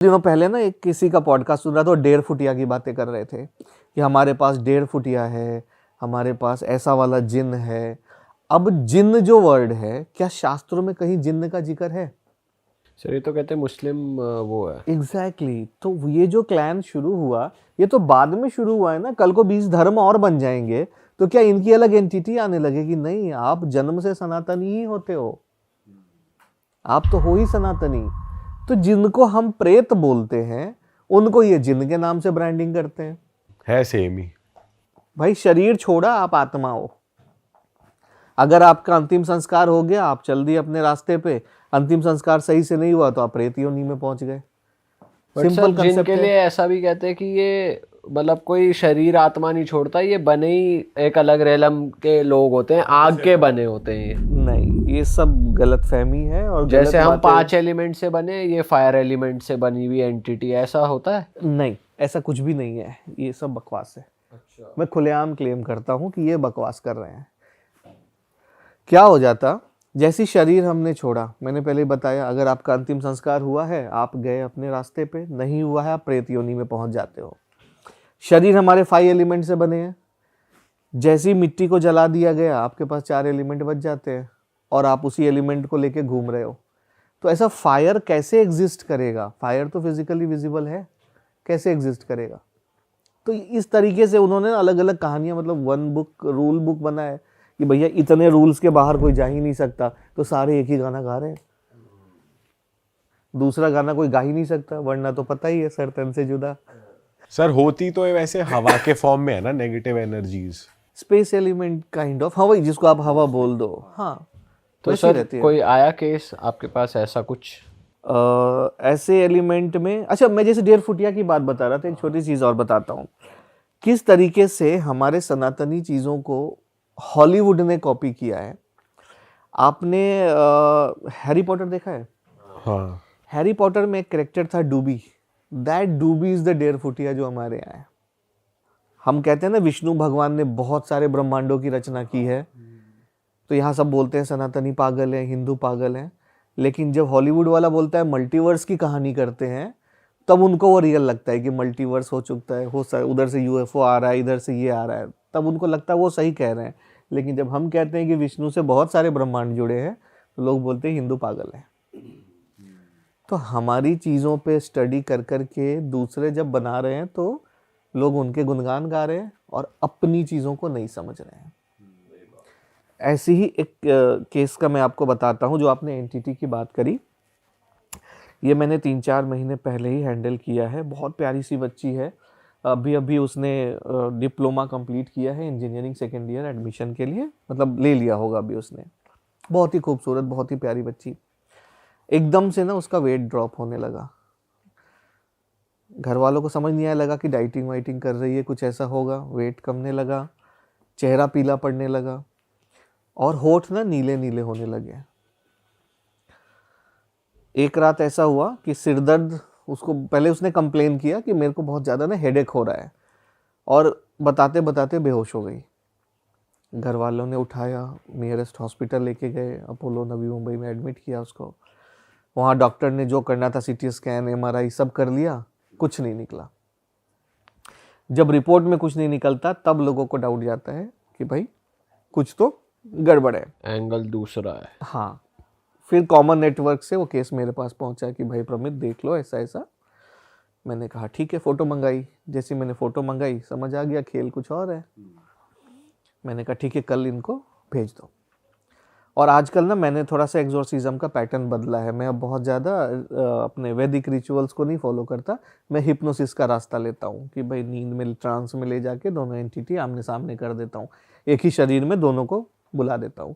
दिनों पहले ना एक किसी का पॉडकास्ट सुन रहा था और 1.5 फुटिया की बातें कर रहे थे कि हमारे पास 1.5 फुटिया है, हमारे पास ऐसा वाला जिन्न है। अब जिन्न जो वर्ड है, क्या शास्त्रों में कहीं जिन्न का जिक्र है? सर ये तो कहते हैं मुस्लिम वो है। एग्जैक्टली तो ये जो क्लैन शुरू हुआ, ये तो बाद में शुरू हुआ है ना। कल को 20 धर्म और बन जाएंगे तो क्या इनकी अलग एंटिटी आने लगेगी? नहीं, आप जन्म से सनातनी ही होते हो, आप तो हो ही सनातनी। तो जिनको हम प्रेत बोलते हैं उनको ये जिन के नाम से ब्रांडिंग करते हैं। है सेम ही। भाई शरीर छोड़ा, आप आत्मा हो। अगर आपका अंतिम संस्कार हो गया, आप चल दिए अपने रास्ते पे। अंतिम संस्कार सही से नहीं हुआ तो आप प्रेत योनि में पहुंच गए। सिंपल कंसेप्ट है। लिए ऐसा भी कहते हैं कि ये मतलब कोई शरीर आत्मा नहीं छोड़ता, ये बने ही एक अलग रेलम के लोग होते हैं, आग के बने होते हैं। ये नहीं, ये सब गलत फहमी है। और जैसे हम 5 एलिमेंट से बने, ये फायर एलिमेंट से बनी हुई एंटिटी, ऐसा होता है? नहीं, ऐसा कुछ भी नहीं है, ये सब बकवास है। अच्छा। मैं खुलेआम क्लेम करता हूं कि ये बकवास कर रहे हैं। क्या हो जाता, जैसी शरीर हमने छोड़ा, मैंने पहले बताया, अगर आपका अंतिम संस्कार हुआ है आप गए अपने रास्ते पे, नहीं हुआ है आप प्रेत योनि में पहुंच जाते हो। शरीर हमारे 5 एलिमेंट से बने हैं। जैसी मिट्टी को जला दिया गया, आपके पास 4 एलिमेंट बच जाते हैं और आप उसी एलिमेंट को लेके घूम रहे हो। तो ऐसा फायर कैसे एग्जिस्ट करेगा? फायर तो फिजिकली विजिबल है, कैसे एग्जिस्ट करेगा? तो इस तरीके से उन्होंने अलग अलग कहानियां, मतलब वन बुक रूल बुक बना है कि भैया इतने रूल्स के बाहर कोई जा ही नहीं सकता, तो सारे एक ही गाना गा रहे हैं। दूसरा गाना कोई गा ही नहीं सकता, वरना तो पता ही है सर तन से जुदा। सर होती तो ये वैसे हवा के फॉर्म में है ना, negative energies, space element kind of, हवा, जिसको आप हवा बोल दो। हाँ, तो सर कोई आया केस आपके पास ऐसा कुछ? ऐसे एलिमेंट में, अच्छा मैं जैसे 1.5 फुटिया की बात बता रहा था, एक छोटी चीज और बताता हूँ किस तरीके से हमारे सनातनी चीजों को हॉलीवुड ने कॉपी किया है। आपने हैरी पॉटर देखा है? हाँ। हैरी पॉटर में एक कैरेक्टर था डूबी। दैट डूबी इज द 1.5 फुटिया जो हमारे यहाँ है। हम कहते हैं ना विष्णु भगवान ने बहुत सारे ब्रह्मांडों की रचना की है, तो यहाँ सब बोलते हैं सनातनी पागल है, हिंदू पागल है। लेकिन जब हॉलीवुड वाला बोलता है मल्टीवर्स की कहानी करते हैं, तब उनको वो रियल लगता है कि मल्टीवर्स हो चुका है, उधर से यूएफओ आ रहा है, इधर से ये आ रहा है, तब उनको लगता है वो सही कह रहे हैं। लेकिन जब हम कहते हैं कि विष्णु से बहुत सारे ब्रह्मांड जुड़े हैं, तो लोग बोलते हैं हिंदू पागल है। तो हमारी चीज़ों पे स्टडी कर कर के दूसरे जब बना रहे हैं तो लोग उनके गुणगान गा रहे हैं और अपनी चीज़ों को नहीं समझ रहे हैं। ऐसी ही एक केस का मैं आपको बताता हूँ, जो आपने एंटिटी की बात करी, ये मैंने 3-4 महीने पहले ही हैंडल किया है। बहुत प्यारी सी बच्ची है, अभी उसने डिप्लोमा कंप्लीट किया है इंजीनियरिंग, सेकेंड ईयर एडमिशन के लिए, मतलब ले लिया होगा अभी उसने। बहुत ही खूबसूरत, बहुत ही प्यारी बच्ची। एकदम से ना उसका वेट ड्रॉप होने लगा। घर वालों को समझ नहीं आया, लगा कि डाइटिंग वाइटिंग कर रही है, कुछ ऐसा होगा। वेट कमने लगा, चेहरा पीला पड़ने लगा और होठ ना नीले नीले होने लगे। एक रात ऐसा हुआ कि सिरदर्द, उसको पहले उसने कंप्लेन किया कि मेरे को बहुत ज़्यादा ना हेडेक हो रहा है, और बताते बताते बेहोश हो गई। घर वालों ने उठाया, नियरेस्ट हॉस्पिटल लेके गए, अपोलो नवी मुंबई में एडमिट किया उसको। वहाँ डॉक्टर ने जो करना था, सीटी स्कैन, एमआरआई सब कर लिया, कुछ नहीं निकला। जब रिपोर्ट में कुछ नहीं निकलता तब लोगों को डाउट जाता है कि भाई कुछ तो गड़बड़ है, एंगल दूसरा है। हाँ, फिर कॉमन नेटवर्क से वो केस मेरे पास पहुंचा कि भाई प्रमित देख लो ऐसा ऐसा। मैंने कहा ठीक है, फ़ोटो मंगाई। जैसे मैंने फ़ोटो मंगाई समझ आ गया खेल कुछ और है। मैंने कहा ठीक है, कल इनको भेज दो। और आजकल ना मैंने थोड़ा सा एग्जॉर्सिज्म का पैटर्न बदला है। मैं अब बहुत ज़्यादा अपने वैदिक रिचुअल्स को नहीं फॉलो करता, मैं हिप्नोसिस का रास्ता लेता हूँ कि भाई नींद में, ट्रांस में ले जाके दोनों एंटिटी आमने सामने कर देता हूँ, एक ही शरीर में दोनों को बुला देता हूँ।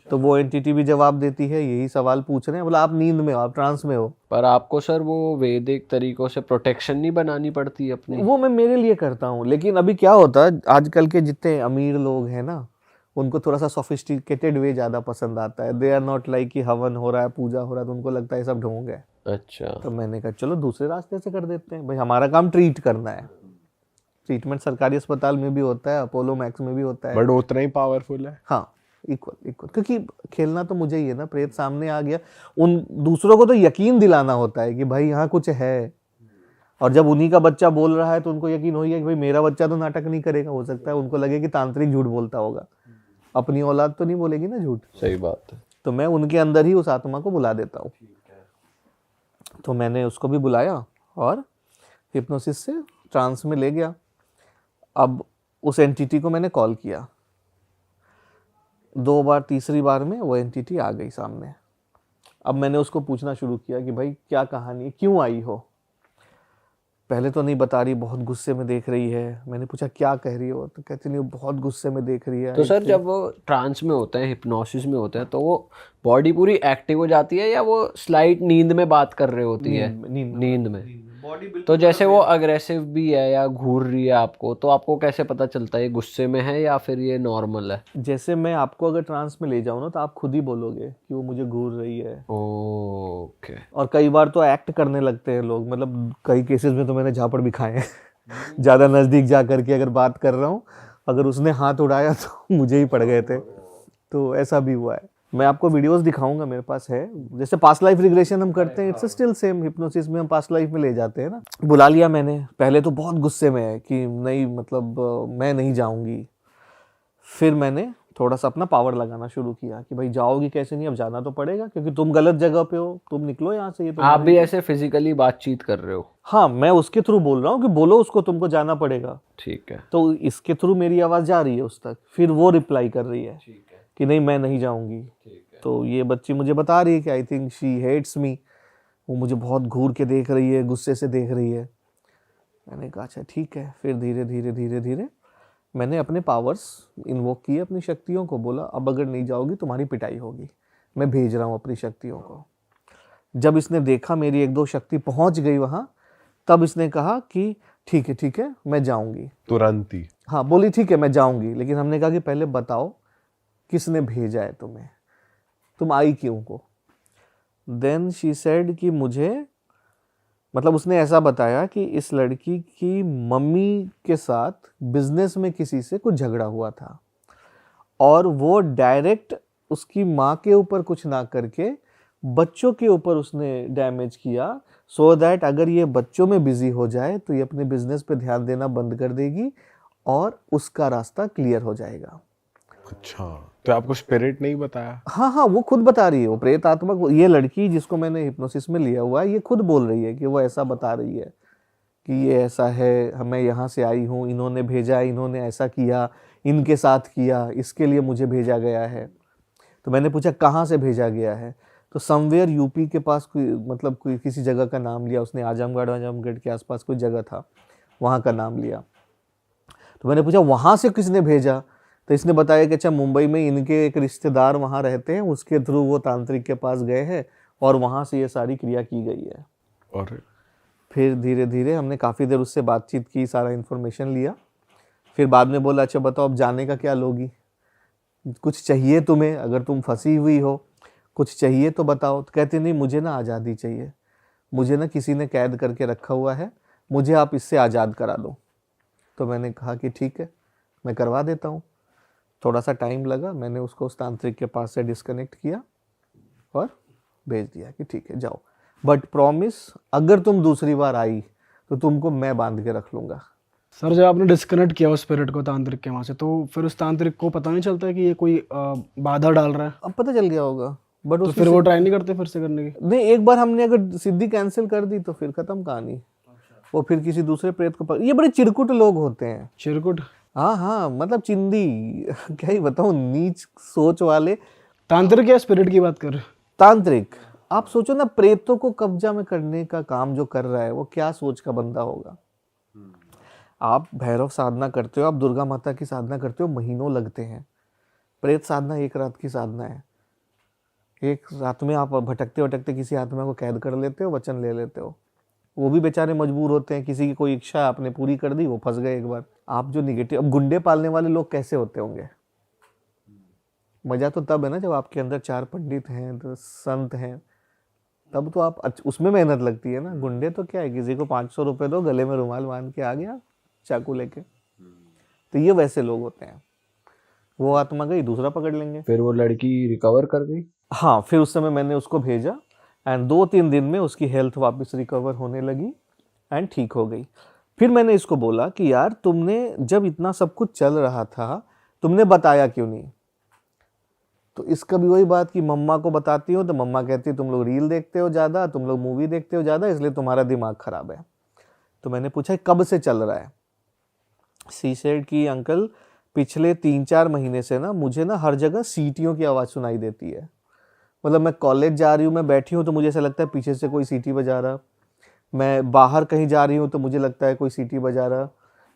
तो वो एंटिटी भी जवाब देती है, यही सवाल पूछ रहे हैं, बोला आप नींद में हो, आप ट्रांस में हो। पर आपको सर वो वैदिक तरीकों से प्रोटेक्शन नहीं बनानी पड़ती अपनी? वो मैं मेरे लिए करता हूँ। लेकिन अभी क्या होता है, आजकल के जितने अमीर लोग हैं ना, उनको थोड़ा सा सोफिस्टिकेटेड वे ज़्यादा पसंद आता है। दे आर नॉट लाइक कि हवन हो रहा है, पूजा हो रहा है, तो उनको लगता है सब ढोंग है। अच्छा। तो मैंने कहा चलो दूसरे रास्ते से कर देते हैं। भाई हमारा काम ट्रीट करना है। ट्रीटमेंट सरकारी अस्पताल में भी होता है, अपोलो मैक्स में भी होता है, बट उतना ही पावरफुल है। हाँ, इक्वल इक्वल। क्योंकि खेलना तो मुझे ही है ना, प्रेत सामने आ गया, उन दूसरों को तो यकीन दिलाना होता है कि भाई यहाँ कुछ है। और जब उन्हीं का बच्चा बोल रहा है तो उनको यकीन हो गया कि भाई मेरा बच्चा तो नाटक नहीं करेगा, हो सकता है उनको लगे कि तांत्रिक झूठ बोलता होगा, अपनी औलाद तो नहीं बोलेगी ना झूठ। सही बात है। तो मैं उनके अंदर ही उस आत्मा को बुला देता हूँ। तो मैंने उसको भी बुलाया और हिप्नोसिस से ट्रांस में ले गया। अब उस एंटिटी को मैंने कॉल किया 2 बार, तीसरी बार में वो एंटिटी आ गई सामने। अब मैंने उसको पूछना शुरू किया कि भाई क्या कहानी है, क्यों आई हो। पहले तो नहीं बता रही, बहुत गुस्से में देख रही है। मैंने पूछा क्या कह रही हो, तो कहती नहीं, वो बहुत गुस्से में देख रही है। तो सर जब वो ट्रांस में होते हैं, हिप्नोसिस में होते हैं, तो वो बॉडी पूरी एक्टिव हो जाती है या वो स्लाइट नींद में बात कर रही होती है? नींद में। तो जैसे वो अग्रेसिव भी है या घूर रही है आपको, तो आपको कैसे पता चलता है ये गुस्से में है या फिर ये नॉर्मल है? जैसे मैं आपको अगर ट्रांस में ले जाऊँ ना, तो आप खुद ही बोलोगे कि वो मुझे घूर रही है। ओके। और कई बार तो एक्ट करने लगते हैं लोग, मतलब कई केसेस में तो मैंने झापड़ भी खाए हैं। ज़्यादा नज़दीक जा करके अगर बात कर रहा हूँ, अगर उसने हाथ उड़ाया तो मुझे ही पड़ गए थे। तो ऐसा भी हुआ है। मैं आपको वीडियोस दिखाऊंगा, मेरे पास है। जैसे पास्ट लाइफ रिग्रेशन हम करते हैं, इट्स स्टिल सेम। हिप्नोसिस में हम पास्ट लाइफ में ले जाते हैं ना। बुला लिया मैंने, पहले तो बहुत गुस्से में है कि नहीं, मतलब मैं नहीं जाऊंगी। फिर मैंने थोड़ा सा अपना पावर लगाना शुरू किया कि भाई जाओगी कैसे नहीं, अब जाना तो पड़ेगा क्योंकि तुम गलत जगह पे हो, तुम निकलो यहाँ से। ये आप भी ऐसे फिजिकली बातचीत कर रहे हो? हाँ, मैं उसके थ्रू बोल रहा हूँ कि बोलो उसको, तुमको जाना पड़ेगा। ठीक है। तो इसके थ्रू मेरी आवाज़ जा रही है उस तक, फिर वो रिप्लाई कर रही है कि नहीं मैं नहीं जाऊंगी। तो ये बच्ची मुझे बता रही है कि I think she hates me, वो मुझे बहुत घूर के देख रही है, गुस्से से देख रही है। मैंने कहा अच्छा ठीक है। फिर धीरे धीरे धीरे धीरे मैंने अपने पावर्स इन्वोक किए, अपनी शक्तियों को। बोला अब अगर नहीं जाओगी तुम्हारी पिटाई होगी, मैं भेज रहा हूँ अपनी शक्तियों को। जब इसने देखा मेरी 1-2 शक्ति पहुँच गई वहाँ, तब इसने कहा कि ठीक है मैं जाऊँगी तुरंत ही? हाँ, बोली ठीक है मैं जाऊँगी। लेकिन हमने कहा कि पहले बताओ किसने भेजा है तुम्हें, तुम आई क्यों को। देन शी सेड कि मुझे, मतलब उसने ऐसा बताया कि इस लड़की की मम्मी के साथ बिजनेस में किसी से कुछ झगड़ा हुआ था और वो डायरेक्ट उसकी माँ के ऊपर कुछ ना करके बच्चों के ऊपर उसने डैमेज किया, सो दैट अगर ये बच्चों में बिजी हो जाए तो ये अपने बिजनेस पे ध्यान देना बंद कर देगी और उसका रास्ता क्लियर हो जाएगा। अच्छा, तो आपको स्पिरिट नहीं बताया? हाँ, वो खुद बता रही है, वो प्रेत आत्मा को। ये लड़की जिसको मैंने हिप्नोसिस में लिया हुआ है, ये खुद बोल रही है कि वो ऐसा बता रही है कि ये ऐसा है, मैं यहाँ से आई हूँ, इन्होंने भेजा, इन्होंने ऐसा किया, इनके साथ किया, इसके लिए मुझे भेजा गया है। तो मैंने पूछा कहाँ से भेजा गया है, तो समवेयर यूपी के पास कोई, मतलब कोई किसी जगह का नाम लिया उसने। आजमगढ़ के आसपास कोई जगह था, वहाँ का नाम लिया। तो मैंने पूछा वहाँ से किसने भेजा, तो इसने बताया कि अच्छा मुंबई में इनके एक रिश्तेदार वहाँ रहते हैं, उसके थ्रू वो तांत्रिक के पास गए हैं और वहाँ से ये सारी क्रिया की गई है। और फिर धीरे धीरे हमने काफ़ी देर उससे बातचीत की, सारा इन्फॉर्मेशन लिया। फिर बाद में बोला अच्छा बताओ अब जाने का क्या लोगी, कुछ चाहिए तुम्हें, अगर तुम फंसी हुई हो कुछ चाहिए तो बताओ। तो कहती नहीं मुझे ना आज़ादी चाहिए, मुझे ना किसी ने कैद करके रखा हुआ है, मुझे आप इससे आज़ाद करा दो। तो मैंने कहा कि ठीक है मैं करवा देता हूँ। थोड़ा सा टाइम लगा, मैंने उसको उस तांत्रिक के पास से डिस्कनेक्ट किया और भेज दिया कि ठीक है जाओ, बट प्रॉमिस अगर तुम दूसरी बार आई तो तुमको मैं बांध के रख लूँगा। सर जब आपने डिस्कनेक्ट किया उस स्पिरिट को तांत्रिक के वहाँ से, तो फिर उस तांत्रिक को पता नहीं चलता है कि ये कोई बाधा डाल रहा है? अब पता चल गया होगा, बट तो फिर वो ट्राई नहीं करते फिर से करने की? नहीं, एक बार हमने अगर सिद्धि कैंसिल कर दी तो फिर खत्म कहानी। वो फिर किसी दूसरे प्रेत को ये बड़े चिरकुट लोग होते हैं। चिरकुट? हाँ, मतलब चिंदी क्या ही बताऊँ, नीच सोच वाले। तांत्रिक या स्पिरिट की बात कर रहे हो? तांत्रिक, आप सोचो ना, प्रेतों को कब्जा में करने का काम जो कर रहा है वो क्या सोच का बंदा होगा। आप भैरव साधना करते हो, आप दुर्गा माता की साधना करते हो, महीनों लगते हैं। प्रेत साधना 1 रात की साधना है। 1 रात में आप भटकते भटकते किसी आत्मा को कैद कर लेते हो, वचन ले लेते हो। वो भी बेचारे मजबूर होते हैं, किसी की कोई इच्छा आपने पूरी कर दी, वो फंस गए एक बार। आप जो निगेटिव, अब गुंडे पालने वाले लोग कैसे होते होंगे। मजा तो तब है ना जब आपके अंदर 4 पंडित हैं, तो संत हैं, तब तो आप उसमें मेहनत लगती है ना। गुंडे तो क्या है, किसी को 500 रुपए दो, गले में रुमाल बांध के आ गया चाकू लेके। तो ये वैसे लोग होते हैं। वो आत्मा गई, दूसरा पकड़ लेंगे। फिर वो लड़की रिकवर कर गई? हाँ, फिर उस समय मैंने उसको भेजा एंड 2-3 दिन में उसकी हेल्थ वापस रिकवर होने लगी एंड ठीक हो गई। फिर मैंने इसको बोला कि यार तुमने जब इतना सब कुछ चल रहा था तुमने बताया क्यों नहीं? तो इसका भी वही बात कि मम्मा को बताती हो तो मम्मा कहती है तुम लोग रील देखते हो ज़्यादा, तुम लोग मूवी देखते हो ज़्यादा, इसलिए तुम्हारा दिमाग खराब है। तो मैंने पूछा कब से चल रहा है? सी सेड कि अंकल पिछले 3-4 महीने से ना मुझे ना हर जगह सीटियों की आवाज़ सुनाई देती है। मतलब मैं कॉलेज जा रही हूँ, मैं बैठी हूँ तो मुझे ऐसा लगता है पीछे से कोई सीटी बजा रहा, मैं बाहर कहीं जा रही हूँ तो मुझे लगता है कोई सीटी बजा रहा,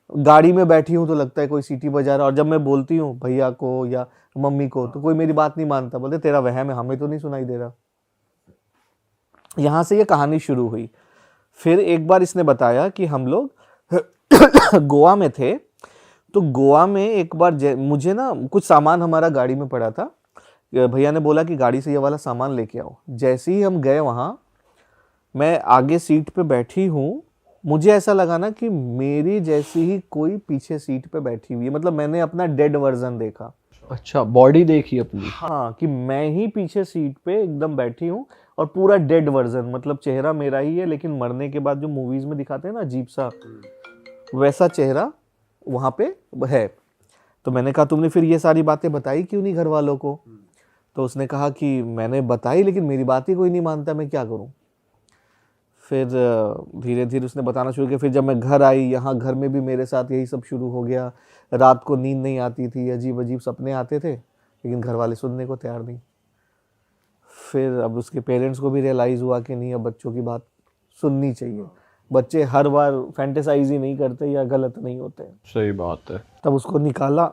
गाड़ी में बैठी हूँ तो लगता है कोई सीटी बजा रहा, और जब मैं बोलती हूँ भैया को या मम्मी को तो कोई मेरी बात नहीं मानता, बोलते तेरा वहम है, हमें तो नहीं सुनाई दे रहा। यहाँ से ये कहानी शुरू हुई। फिर एक बार इसने बताया कि हम लोग गोवा में थे, तो गोवा में एक बार मुझे ना कुछ सामान हमारा गाड़ी में पड़ा था, भैया ने बोला कि गाड़ी से ये वाला सामान लेके आओ। जैसे ही हम गए वहाँ, मैं आगे सीट पे बैठी हूँ, मुझे ऐसा लगा ना कि मेरी जैसी ही कोई पीछे सीट पे बैठी हुई है। मतलब मैंने अपना डेड वर्जन देखा। अच्छा, बॉडी देखी अपनी? हाँ, कि मैं ही पीछे सीट पे एकदम बैठी हूँ और पूरा डेड वर्जन, मतलब चेहरा मेरा ही है लेकिन मरने के बाद जो मूवीज में दिखाते हैं ना अजीब सा, वैसा चेहरा वहाँ पे है। तो मैंने कहा तुमने फिर ये सारी बातें बताई क्यों नहीं घर वालों को? तो उसने कहा कि मैंने बताई लेकिन मेरी बात ही कोई नहीं मानता, मैं क्या करूँ? फिर धीरे धीरे उसने बताना शुरू किया। फिर जब मैं घर आई, यहाँ घर में भी मेरे साथ यही सब शुरू हो गया। रात को नींद नहीं आती थी, अजीब अजीब सपने आते थे, लेकिन घर वाले सुनने को तैयार नहीं। फिर अब उसके पेरेंट्स को भी रियलाइज़ हुआ कि नहीं, अब बच्चों की बात सुननी चाहिए। बच्चे हर बार फैंटेसाइज ही नहीं करते या गलत नहीं होते। सही बात है। तब उसको निकाला।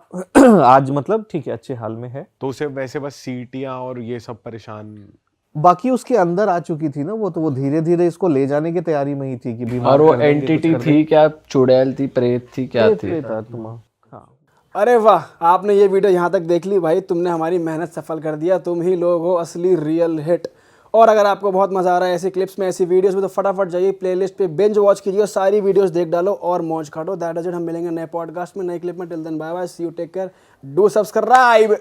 आज मतलब ठीक है, अच्छे हाल में है। तो उसे वैसे बस सीटियां और ये सब परेशान, बाकी उसके अंदर आ चुकी थी ना वो, तो वो धीरे धीरे इसको ले जाने की तैयारी में ही थी कि बीमार और वो कर देंगे, कुछ एंटिटी कर थी क्या? चुड़ैल थी, प्रेत थी, क्या देंगे। थी? प्रेत था तुम। हाँ। अरे वाह, आपने ये वीडियो यहाँ तक देख ली भाई, तुमने हमारी मेहनत सफल कर दिया। तुम ही लोग हो असली रियल हिट। और अगर आपको बहुत मजा आ रहा है ऐसी क्लिप्स में, ऐसी वीडियोस में, तो फटाफट जाइए प्लेलिस्ट पे बिंज वॉच कीजिए और सारी वीडियोस देख डालो और मौज काटो। That is it. हम मिलेंगे नए पॉडकास्ट में, नए क्लिप में। Till then bye bye, see you, take care, do subscribe.